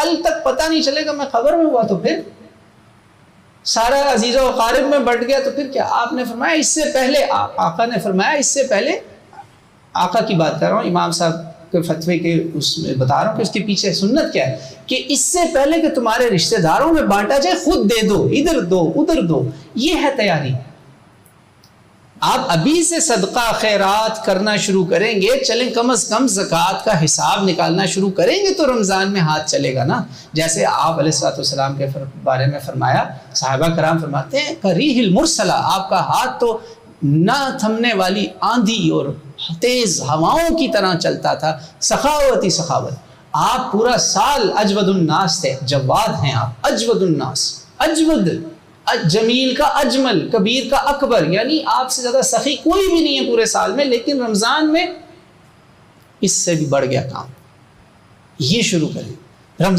کل تک پتہ نہیں چلے گا میں خبر میں ہوا تو پھر سارا عزیز و اقارب میں بٹ گیا تو پھر کیا؟ آپ نے فرمایا اس سے پہلے، آقا نے فرمایا اس سے پہلے، آقا کی بات کر رہا ہوں، امام صاحب کے فتوے کے اس میں بتا رہا ہوں کہ اس کے پیچھے سنت کیا ہے، کہ اس سے پہلے کہ تمہارے رشتہ داروں میں بانٹا جائے خود دے دو، ادھر دو ادھر دو، یہ ہے تیاری۔ آپ ابھی سے صدقہ خیرات کرنا شروع کریں گے، چلیں کم از کم زکوٰۃ کا حساب نکالنا شروع کریں گے تو رمضان میں ہاتھ چلے گا نا۔ جیسے آپ علیہ الصلوۃ والسلام کے بارے میں فرمایا، صحابہ کرام فرماتے ہیں کریہ المرسلہ، آپ کا ہاتھ تو نہ تھمنے والی آندھی اور تیز ہواؤں کی طرح چلتا تھا، سخاوت ہی سخاوت۔ آپ پورا سال اجود الناس تھے، جواد ہیں آپ، اجود الناس، اجود، جمیل کا اجمل، کبیر کا اکبر، یعنی آپ سے زیادہ سخی کوئی بھی نہیں ہے پورے سال میں، لیکن رمضان میں اس سے بھی بڑھ گیا کام۔ یہ شروع کریں رمضان